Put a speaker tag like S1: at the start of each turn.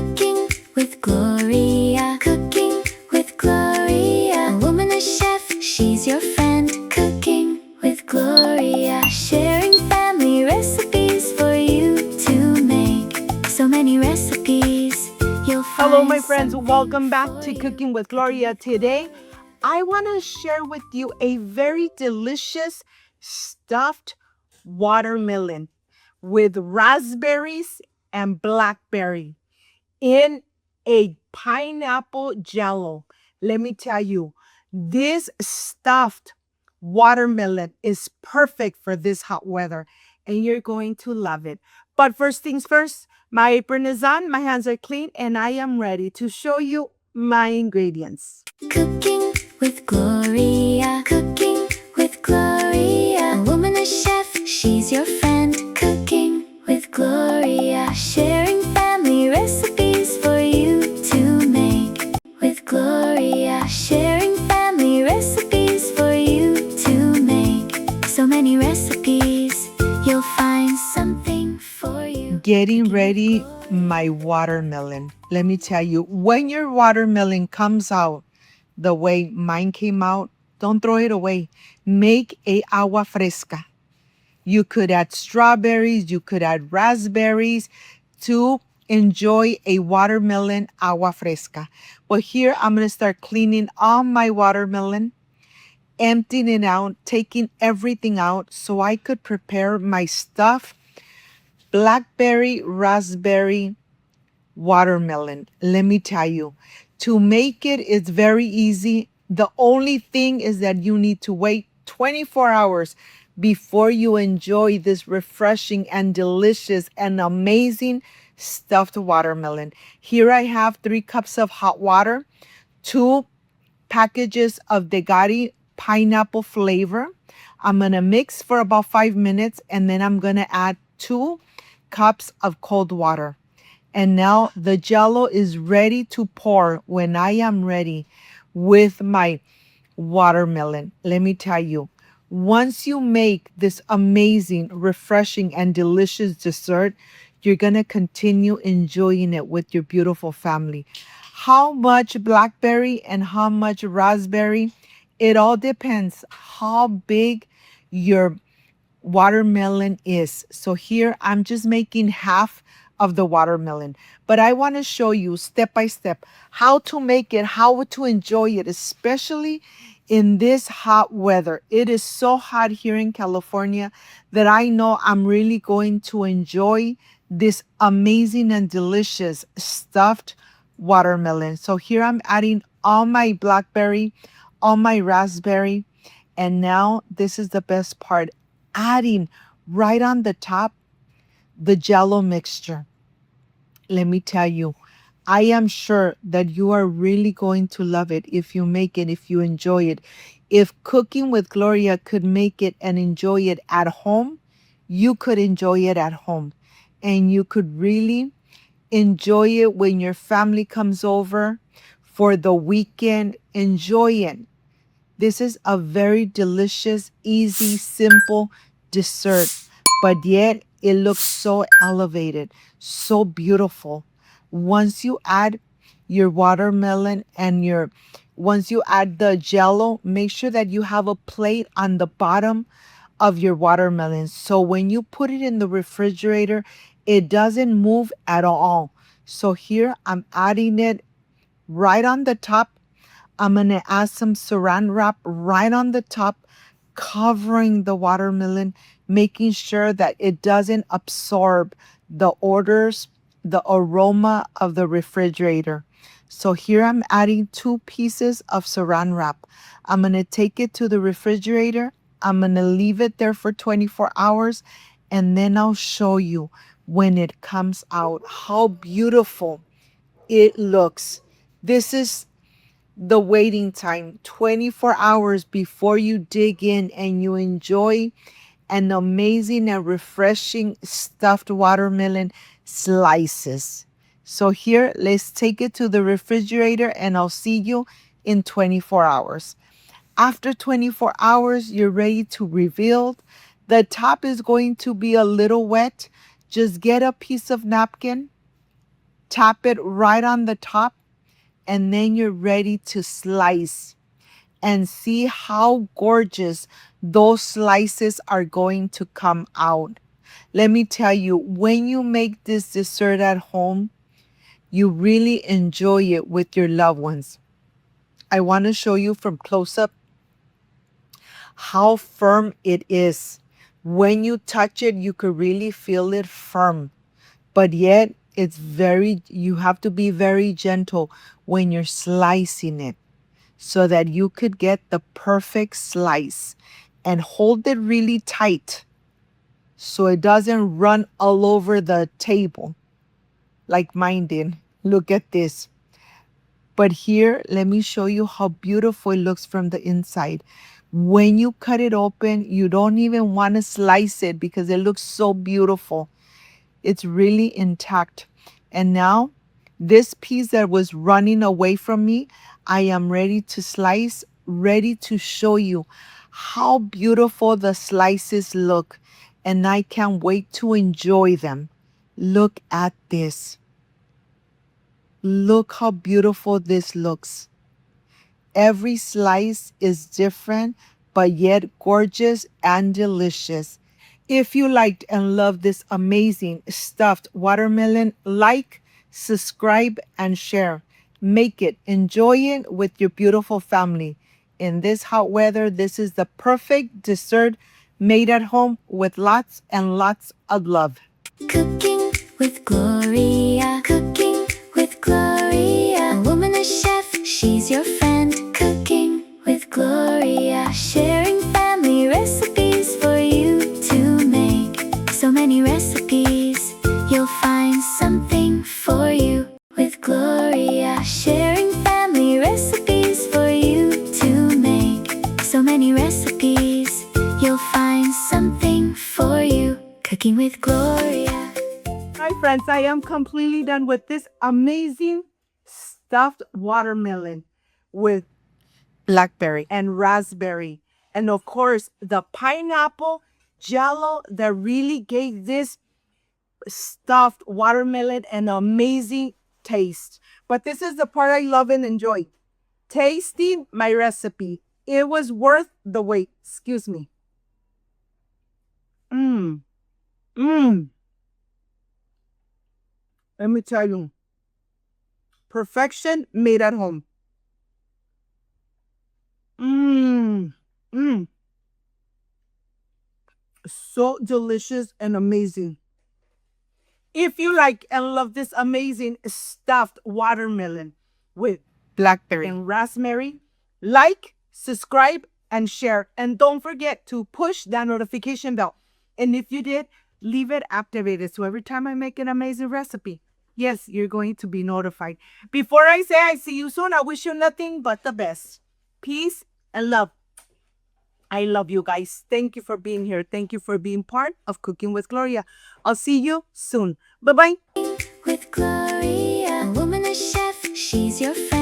S1: Cooking with Gloria. Cooking with Gloria. A woman, a chef, she's your friend. Cooking with Gloria. Sharing family recipes for you to make. So many recipes, you'll find.
S2: Hello, my friends. Welcome back to Cooking with Gloria. Today, I want to share with you a very delicious stuffed watermelon with raspberries and blackberry in a pineapple jello. Let me tell you, this stuffed watermelon is perfect for this hot weather, and you're going to love it. But first things first, my apron is on, my hands are clean, and I am ready to show you my ingredients.
S1: Cooking with Gloria. Cooking with Gloria. A woman, a chef, she's your friend. Cooking with Gloria. Sharing family recipes for you to make. With Gloria. Sharing family recipes for you to make. So many recipes, you'll find something for you.
S2: Getting ready my watermelon. Let me tell you, when your watermelon comes out the way mine came out, don't throw it away. Make a agua fresca. You could add strawberries, you could add raspberries to enjoy a watermelon agua fresca. But here I'm going to start cleaning all my watermelon, emptying it out, taking everything out so I could prepare my stuffed blackberry, raspberry, watermelon. Let me tell you, to make it is very easy. The only thing is that you need to wait 24 hours before you enjoy this refreshing and delicious and amazing stuffed watermelon. Here I have 3 cups of hot water, 2 packages of Degari pineapple flavor. I'm going to mix for about 5 minutes, and then I'm going to add 2 cups of cold water. And now the Jello is ready to pour when I am ready with my watermelon. Let me tell you, once you make this amazing, refreshing, and delicious dessert, you're going to continue enjoying it with your beautiful family. How much blackberry and how much raspberry? It all depends how big your watermelon is. So here I'm just making half of the watermelon, but I want to show you step by step how to make it, how to enjoy it, especially in this hot weather. It is so hot here in California that I know I'm really going to enjoy this amazing and delicious stuffed watermelon. So here I'm adding all my blackberry, all my raspberry, and now this is the best part, adding right on the top the Jello mixture. Let me tell you, I am sure that you are really going to love it if you make it, if you enjoy it. If Cooking with Gloria could make it and enjoy it at home, you could enjoy it at home. And you could really enjoy it when your family comes over for the weekend. Enjoy it. This is a very delicious, easy, simple dessert, but yet it looks so elevated, so beautiful. Once you add your watermelon and once you add the Jello, make sure that you have a plate on the bottom of your watermelon. So when you put it in the refrigerator, it doesn't move at all. So here I'm adding it right on the top. I'm going to add some saran wrap right on the top, covering the watermelon, making sure that it doesn't absorb the odors, the aroma of the refrigerator. So here I'm adding 2 pieces of saran wrap. I'm going to take it to the refrigerator. I'm going to leave it there for 24 hours, and then I'll show you when it comes out how beautiful it looks. This is the waiting time, 24 hours before you dig in and you enjoy an amazing and refreshing stuffed watermelon slices. So here, let's take it to the refrigerator, and I'll see you in 24 hours. After 24 hours, you're ready to reveal. The top is going to be a little wet. Just get a piece of napkin, tap it right on the top, and then you're ready to slice. And see how gorgeous those slices are going to come out. Let me tell you, when you make this dessert at home, you really enjoy it with your loved ones. I want to show you from close up how firm it is. When you touch it, you could really feel it firm, but yet you have to be very gentle when you're slicing it so that you could get the perfect slice, and hold it really tight so it doesn't run all over the table like mine did. Look at this. But here, let me show you how beautiful it looks from the inside. When you cut it open, you don't even want to slice it because it looks so beautiful. It's really intact. And now, this piece that was running away from me, I am ready to slice, ready to show you how beautiful the slices look. And I can't wait to enjoy them. Look at this. Look how beautiful this looks. Every slice is different, but yet gorgeous and delicious. If you liked and loved this amazing stuffed watermelon, like, subscribe, and share. Make it, enjoy it with your beautiful family. In this hot weather, this is the perfect dessert made at home with lots and lots of love.
S1: Cooking with Gloria. Cooking with Gloria. A woman, a chef, she's your friend. Cooking with Gloria. Sharing family recipes for you to make. So many recipes, you'll find something for you with Gloria. Sharing family recipes for you to make. So many recipes, you'll find something for you. Cooking with Gloria.
S2: Hi friends, I am completely done with this amazing stuffed watermelon with blackberry and raspberry. And of course, the pineapple jello that really gave this stuffed watermelon an amazing taste. But this is the part I love and enjoy. Tasting my recipe. It was worth the wait. Excuse me. Mmm. Mmm. Let me tell you. Perfection made at home. Mmm. Mmm. So delicious and amazing. If you like and love this amazing stuffed watermelon with blackberry and raspberry, like, subscribe, and share. And don't forget to push that notification bell. And if you did, leave it activated so every time I make an amazing recipe, yes, you're going to be notified. Before I say I see you soon, I wish you nothing but the best. Peace and love. I love you guys. Thank you for being here. Thank you for being part of Cooking with Gloria. I'll see you soon. Bye-bye.
S1: With Gloria. A woman, a chef, she's your friend.